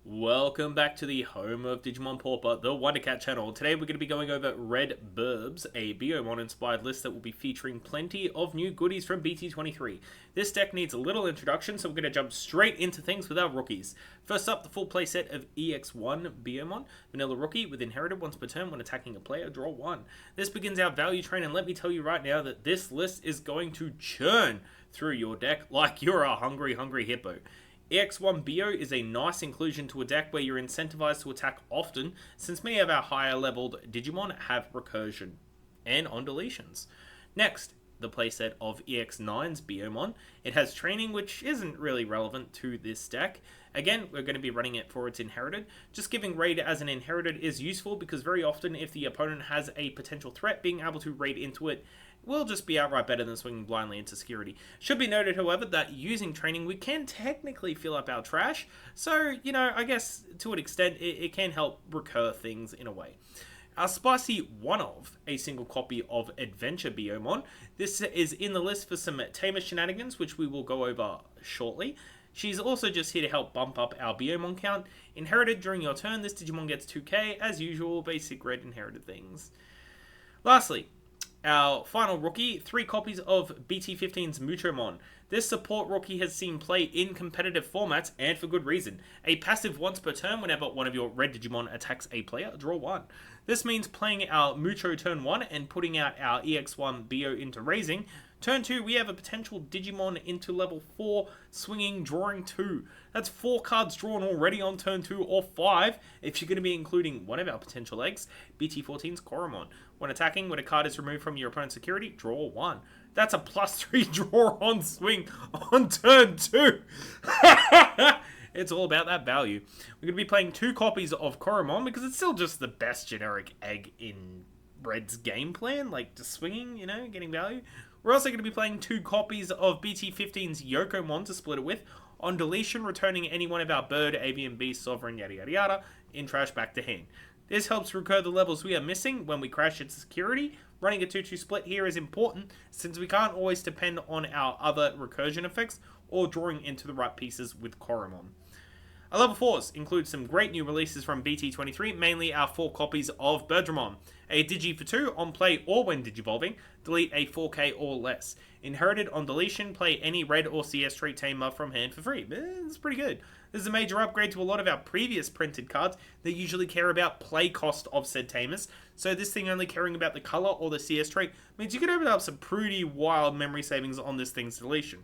Welcome back to the home of Digimon Pauper, the Wondercat channel. Today we're going to be going over Red Birbs, a Biyomon inspired list that will be featuring plenty of new goodies from BT23. This deck needs a little introduction, so we're going to jump straight into things with our rookies. First up, the full playset of EX1 Biyomon, Vanilla Rookie with Inherited once per turn when attacking a player, draw 1. This begins our value train, and let me tell you right now that this list is going to churn through your deck like you're a hungry hippo. EX1 Bio is a nice inclusion to a deck where you're incentivized to attack often, since many of our higher leveled Digimon have recursion and on deletions. Next, the playset of EX9's Biyomon. It has training, which isn't really relevant to this deck. Again, we're going to be running it for its Inherited. Just giving raid as an Inherited is useful because very often if the opponent has a potential threat, being able to raid into it will just be outright better than swinging blindly into security. Should be noted, however, that using training, we can technically fill up our trash. So, I guess to an extent, it can help recur things in a way. Our spicy one of a single copy of Adventure Biyomon. This is in the list for some tamer shenanigans, which we will go over shortly. She's also just here to help bump up our Biyomon count. Inherited during your turn, this Digimon gets 2k, as usual, basic red inherited things. Lastly, our final rookie, 3 copies of BT15's Muchomon. This support rookie has seen play in competitive formats, and for good reason. A passive once per turn whenever one of your red Digimon attacks a player, draw 1. This means playing our Mucho turn 1 and putting out our EX1 Bio into raising. Turn 2, we have a potential Digimon into level 4, swinging, drawing 2. That's 4 cards drawn already on turn 2 or 5, if you're going to be including one of our potential eggs, BT14's Koromon. When attacking, when a card is removed from your opponent's security, draw 1. That's a +3 draw on swing on turn 2. It's all about that value. We're going to be playing 2 copies of Koromon because it's still just the best generic egg in Red's game plan, like just swinging, getting value. We're also going to be playing 2 copies of BT15's Yokomon to split it with. On deletion, returning any one of our Bird, Avian, Beast, Sovereign, yada yada yada, in trash back to hand. This helps recur the levels we are missing when we crash its security. Running a 2-2 split here is important, since we can't always depend on our other recursion effects or drawing into the right pieces with Koromon. Our level 4s include some great new releases from BT23, mainly our 4 copies of Birdramon. A Digi for 2 on play or when digivolving, delete a 4k or less. Inherited on deletion, play any red or CS trait tamer from hand for free. It's pretty good. This is a major upgrade to a lot of our previous printed cards that usually care about play cost of said tamers, so this thing only caring about the color or the CS trait means you can open up some pretty wild memory savings on this thing's deletion.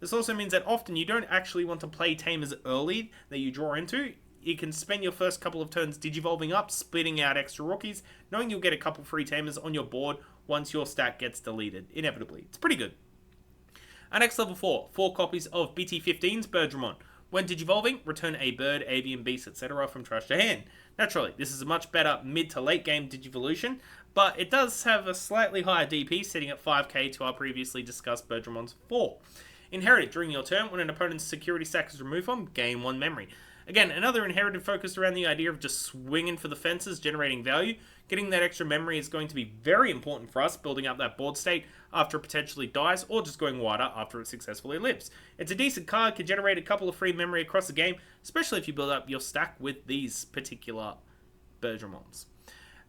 This also means that often you don't actually want to play tamers early that you draw into. You can spend your first couple of turns digivolving up, splitting out extra rookies, knowing you'll get a couple free tamers on your board once your stack gets deleted, inevitably. It's pretty good. Our next level 4 copies of BT15's Birdramon. When digivolving, return a bird, avian, beast, etc. from trash to hand. Naturally, this is a much better mid to late game digivolution, but it does have a slightly higher DP, sitting at 5k to our previously discussed Birdramon's 4. Inherited during your turn, when an opponent's security stack is removed from, gain 1 memory. Again, another inherited focused around the idea of just swinging for the fences, generating value. Getting that extra memory is going to be very important for us, building up that board state after it potentially dies, or just going wider after it successfully lives. It's a decent card, can generate a couple of free memory across the game, especially if you build up your stack with these particular Birdramons.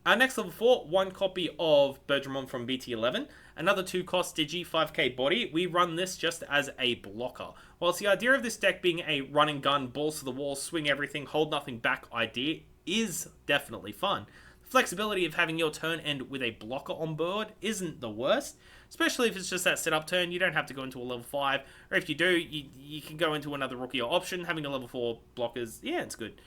Our next level 4, 1 copy of Birdramon from BT11, another 2 cost Digi, 5k body. We run this just as a blocker. Whilst the idea of this deck being a run and gun, balls to the wall, swing everything, hold nothing back idea is definitely fun. The flexibility of having your turn end with a blocker on board isn't the worst, especially if it's just that setup turn. You don't have to go into a level 5, or if you do, you can go into another rookie or option. Having a level 4 blockers, yeah, it's good.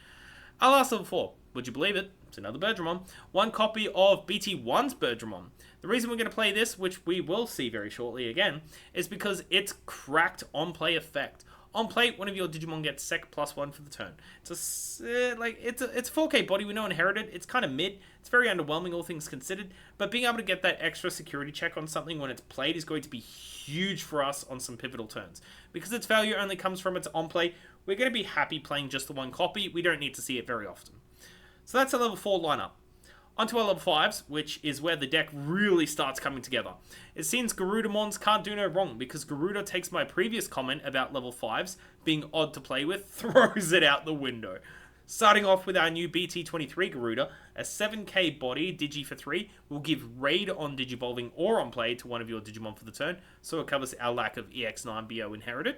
Our last level 4, would you believe it? It's another Birdramon. 1 copy of BT1's Birdramon. The reason we're going to play this, which we will see very shortly again, is because it's cracked on-play effect. On play, one of your Digimon gets sec +1 for the turn. It's 4k body, we know inherited. It's kind of mid. It's very underwhelming, all things considered. But being able to get that extra security check on something when it's played is going to be huge for us on some pivotal turns. Because its value only comes from its on play, we're going to be happy playing just the 1 copy. We don't need to see it very often. So that's a level 4 lineup. Onto our level 5s, which is where the deck really starts coming together. It seems Garudamons can't do no wrong, because Garuda takes my previous comment about level 5s being odd to play with, throws it out the window. Starting off with our new BT23 Garuda, a 7k body Digi for 3 will give raid on Digivolving or on play to one of your Digimon for the turn, so it covers our lack of EX9 BO inherited.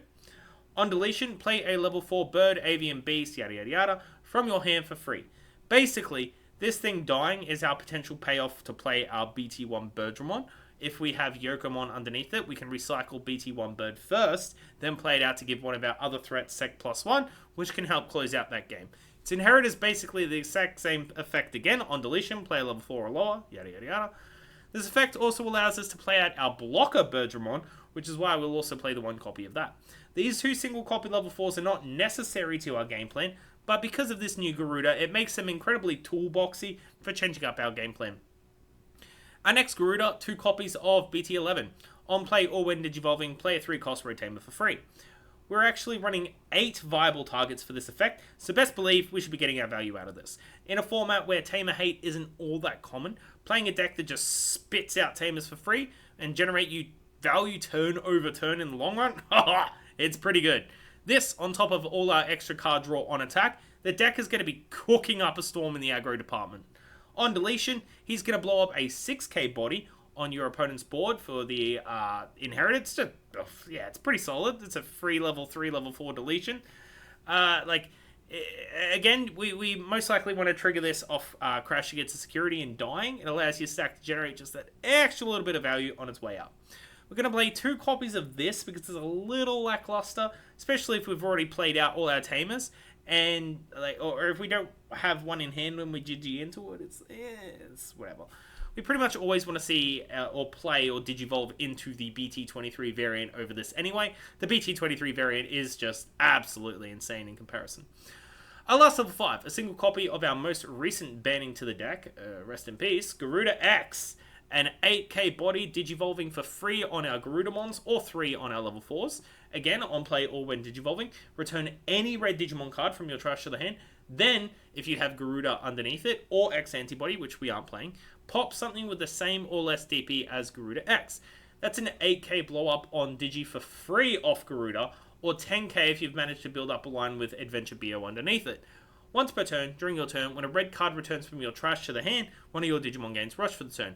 On deletion, play a level 4 bird, avian beast, yada yada yada, from your hand for free. Basically, this thing dying is our potential payoff to play our BT1 Birdramon. If we have Yokomon underneath it, we can recycle BT1 Bird first, then play it out to give one of our other threats Sec +1, which can help close out that game. Its inherit is basically the exact same effect again on deletion, play a level 4 or lower, yada yada yada. This effect also allows us to play out our blocker Birdramon, which is why we'll also play the one copy of that. These two single copy level 4s are not necessary to our game plan, but because of this new Garuda, it makes them incredibly toolboxy for changing up our game plan. Our next Garuda, 2 copies of BT11. On play or when Digivolving, play a 3-cost Rotamer for free. We're actually running 8 viable targets for this effect, so best believe we should be getting our value out of this. In a format where Tamer hate isn't all that common, playing a deck that just spits out Tamers for free and generate you value turn over turn in the long run, it's pretty good. This, on top of all our extra card draw on attack, the deck is going to be cooking up a storm in the aggro department. On deletion, he's going to blow up a 6k body on your opponent's board for the inherited. It's pretty solid. It's a free level 3, level 4 deletion. Again, we most likely want to trigger this off crashing into security and dying. It allows your stack to generate just that extra little bit of value on its way up. We're going to play 2 copies of this because it's a little lackluster, especially if we've already played out all our Tamers. And or if we don't have one in hand when we GG into it, it's whatever. We pretty much always want to see or play or Digivolve into the BT23 variant over this anyway. The BT23 variant is just absolutely insane in comparison. Our last level 5, a single copy of our most recent banning to the deck, rest in peace, Garuda X. An 8k body Digivolving for free on our Garudamons or 3 on our level 4s. Again, on play or when Digivolving, return any red Digimon card from your trash to the hand. Then, if you have Garuda underneath it, or X antibody, which we aren't playing, pop something with the same or less DP as Garuda X. That's an 8k blow up on Digi for free off Garuda, or 10k if you've managed to build up a line with Adventure BO underneath it. Once per turn, during your turn, when a red card returns from your trash to the hand, one of your Digimon gains Rush for the turn.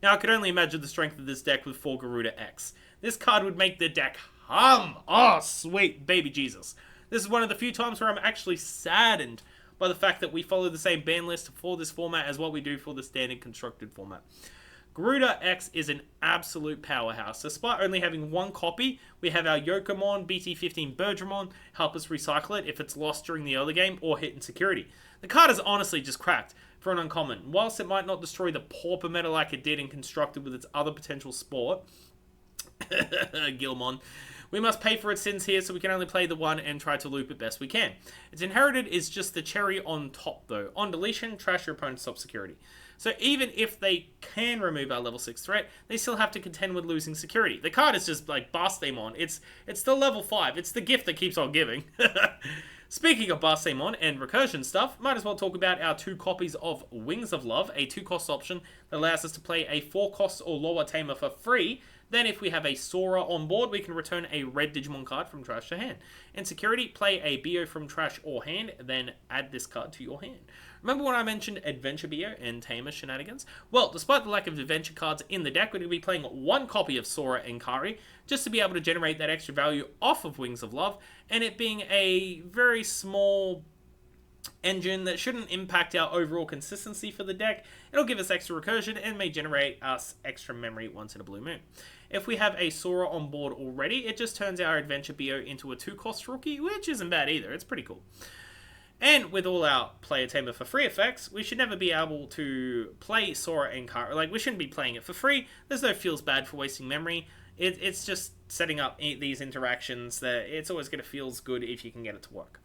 Now, I could only imagine the strength of this deck with 4 Garuda X. This card would make the deck hum. Oh, sweet baby Jesus. This is one of the few times where I'm actually saddened by the fact that we follow the same ban list for this format as what we do for the standard constructed format. Garuda X is an absolute powerhouse. Despite only having 1 copy, we have our Yokomon BT15 Birdramon help us recycle it if it's lost during the early game or hit in security. The card is honestly just cracked for an uncommon. Whilst it might not destroy the Pauper meta like it did in constructed with its other potential sport, Gilmon, we must pay for its sins here, so we can only play the one and try to loop it best we can. Its inherited is just the cherry on top though. On deletion, trash your opponent's top security. So even if they can remove our level 6 threat, they still have to contend with losing security. The card is just like Biyomon. It's still level 5. It's the gift that keeps on giving. Speaking of Biyomon and recursion stuff, might as well talk about our 2 copies of Wings of Love, a 2-cost option that allows us to play a 4-cost or lower tamer for free. Then if we have a Sora on board, we can return a red Digimon card from trash to hand. In security, play a BO from trash or hand, then add this card to your hand. Remember when I mentioned Adventure BO and Tamer shenanigans? Well, despite the lack of adventure cards in the deck, we're going to be playing 1 copy of Sora and Kari, just to be able to generate that extra value off of Wings of Love, and it being a very small engine that shouldn't impact our overall consistency for the deck. It'll give us extra recursion and may generate us extra memory once in a blue moon. If we have a Sora on board already, it just turns our Adventure BO into a 2-cost rookie, which isn't bad either. It's pretty cool. And with all our player tamer for free effects, we should never be able to play Sora and Kara. Like, we shouldn't be playing it for free. There's no feels bad for wasting memory. It's just setting up these interactions that it's always going to feels good if you can get it to work.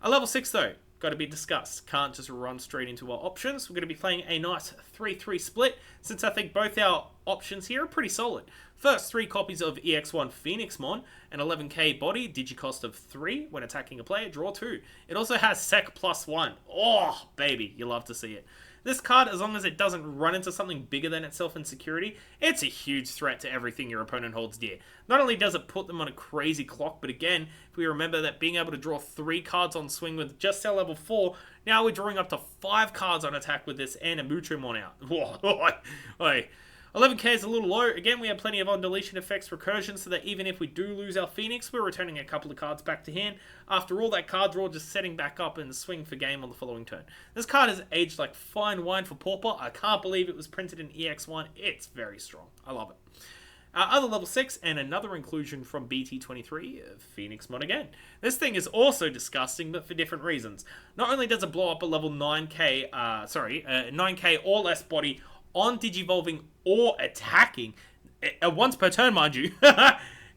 A level 6 though, got to be discussed. Can't just run straight into our options. We're going to be playing a nice 3-3 split, since I think both our options here are pretty solid. First, 3 copies of EX1 Phoenixmon, an 11k body, digicost of 3. When attacking a player, draw 2. It also has Sec +1. Oh, baby, you love to see it. This card, as long as it doesn't run into something bigger than itself in security, it's a huge threat to everything your opponent holds dear. Not only does it put them on a crazy clock, but again, if we remember that being able to draw 3 cards on swing with just our level 4, now we're drawing up to 5 cards on attack with this and a Mutromon out. Whoa, 11k is a little low. Again, we have plenty of on-deletion effects, recursion, so that even if we do lose our Phoenix, we're returning a couple of cards back to hand. After all, that card draw just setting back up and swing for game on the following turn. This card has aged like fine wine for Pauper. I can't believe it was printed in EX1. It's very strong. I love it. Other level 6, and another inclusion from BT23, Phoenixmon again. This thing is also disgusting, but for different reasons. Not only does it blow up a level 9k or less body on Digivolving or attacking, once per turn, mind you,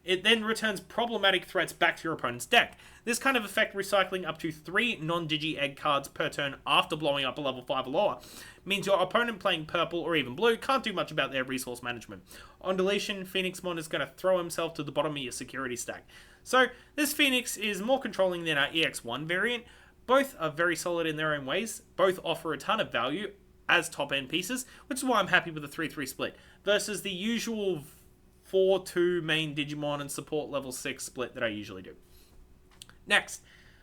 it then returns problematic threats back to your opponent's deck. This kind of effect, recycling up to 3 non-Digi Egg cards per turn after blowing up a level 5 or lower, means your opponent playing purple or even blue can't do much about their resource management. On deletion, Phoenixmon is going to throw himself to the bottom of your security stack. So, this Phoenix is more controlling than our EX1 variant. Both are very solid in their own ways. Both offer a ton of value as top-end pieces, which is why I'm happy with the 3-3 split, versus the usual 4-2 main Digimon and support level 6 split that I usually do. Next,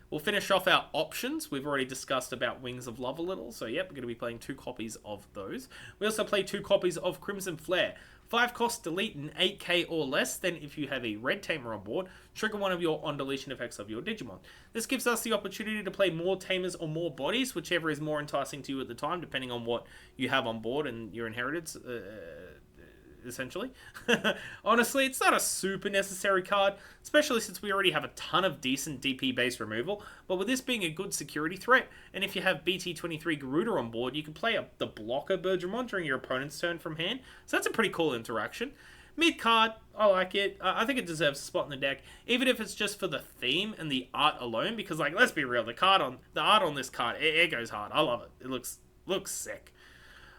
we'll finish off our options. We've already discussed about Wings of Love a little, so yep, we're going to be playing 2 copies of those. We also play 2 copies of Crimson Flare. 5 cost delete in 8k or less, then if you have a red tamer on board, trigger one of your on-deletion effects of your Digimon. This gives us the opportunity to play more tamers or more bodies, whichever is more enticing to you at the time, depending on what you have on board and your inheritance, essentially. Honestly, it's not a super necessary card, especially since we already have a ton of decent DP base removal, but with this being a good security threat, and if you have BT23 Garuda on board, you can play the blocker Birdramon during your opponent's turn from hand, so that's a pretty cool interaction. Mid card, I like it. I think it deserves a spot in the deck, even if it's just for the theme and the art alone, because like, let's be real, the art on this card, it goes hard. I love it. It looks sick.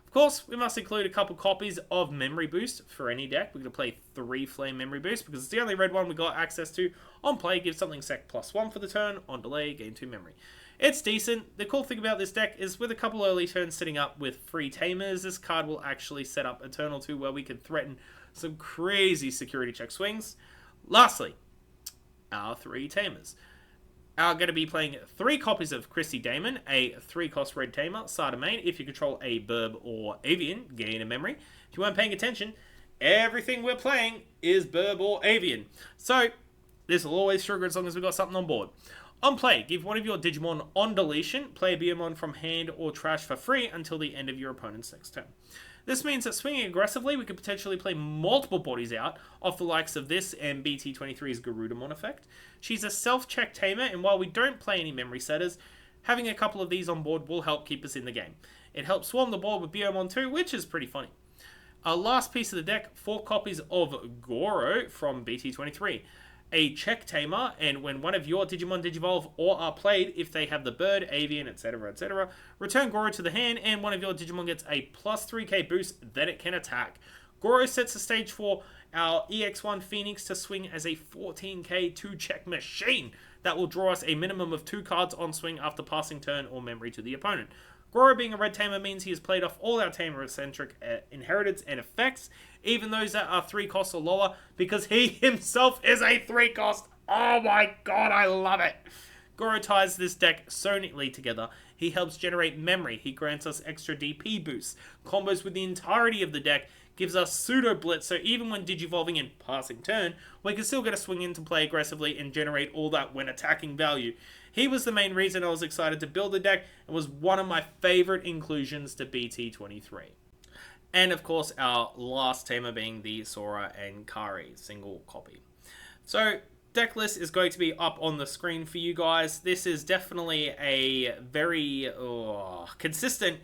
Of course, we must include a couple copies of Memory Boost for any deck. We're going to play 3 Flame Memory Boost because it's the only red one we got access to. On play, give something sec +1 for the turn. On delay, gain 2 memory. It's decent. The cool thing about this deck is with a couple early turns sitting up with free Tamers, this card will actually set up a turn or 2 where we can threaten some crazy security check swings. Lastly, our 3 Tamers are going to be playing 3 copies of Chrissy Damon, a 3-cost red tamer, starter main. If you control a Burb or Avian, gain a memory. If you weren't paying attention, everything we're playing is Burb or Avian. So, this will always trigger as long as we've got something on board. On play, give one of your Digimon on deletion, play a Biyomon from hand or trash for free until the end of your opponent's next turn. This means that swinging aggressively, we could potentially play multiple bodies out off the likes of this and BT23's Garudamon effect. She's a self-check tamer, and while we don't play any memory setters, having a couple of these on board will help keep us in the game. It helps swarm the board with Biyomon too, which is pretty funny. Our last piece of the deck, 4 copies of Goro from BT23. A check tamer, and when one of your Digimon Digivolve or are played, if they have the bird, avian, etc., etc., return Goro to the hand, and one of your Digimon gets a +3k boost, then it can attack. Goro sets the stage for our EX1 Phoenix to swing as a 14k 2-check machine that will draw us a minimum of 2 cards on swing after passing turn or memory to the opponent. Goro being a red tamer means he has played off all our tamer-eccentric inheritance and effects, even those that are 3 costs or lower, because he himself is a 3 cost. Oh my god, I love it. Goro ties this deck so neatly together. He helps generate memory. He grants us extra DP boosts. Combos with the entirety of the deck gives us pseudo blitz, so even when digivolving and passing turn, we can still get a swing in to play aggressively and generate all that when attacking value. He was the main reason I was excited to build the deck and was one of my favorite inclusions to BT23. And of course, our last tamer being the Sora and Kari single copy. So, deck list is going to be up on the screen for you guys. This is definitely a very consistent,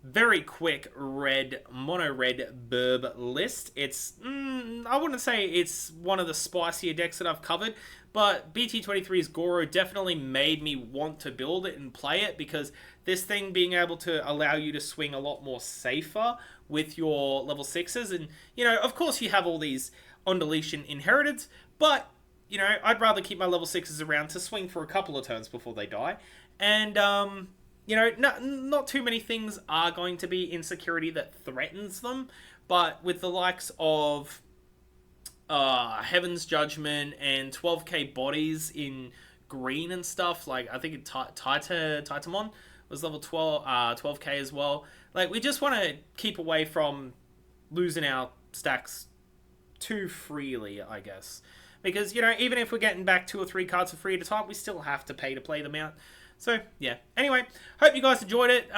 very quick mono red Burb list. It's, I wouldn't say it's one of the spicier decks that I've covered, but BT23's Goro definitely made me want to build it and play it, because this thing being able to allow you to swing a lot more safer with your level 6s, and, you know, of course you have all these on deletion inheriteds, but, you know, I'd rather keep my level 6s around to swing for a couple of turns before they die, and, you know, not too many things are going to be in security that threatens them, but with the likes of Heaven's Judgment and 12k bodies in green and stuff, like I think Titamon was level 12k as well. Like, we just want to keep away from losing our stacks too freely, I guess. Because, you know, even if we're getting back 2 or 3 cards for free at a time, we still have to pay to play them out. So, yeah. Anyway, hope you guys enjoyed it.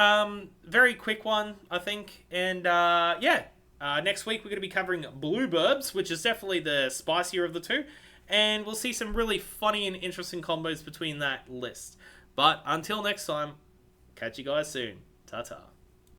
Very quick one, I think. And, yeah. Next week, we're going to be covering Blue Birbs, which is definitely the spicier of the two. And we'll see some really funny and interesting combos between that list. But until next time, catch you guys soon. Ta-ta.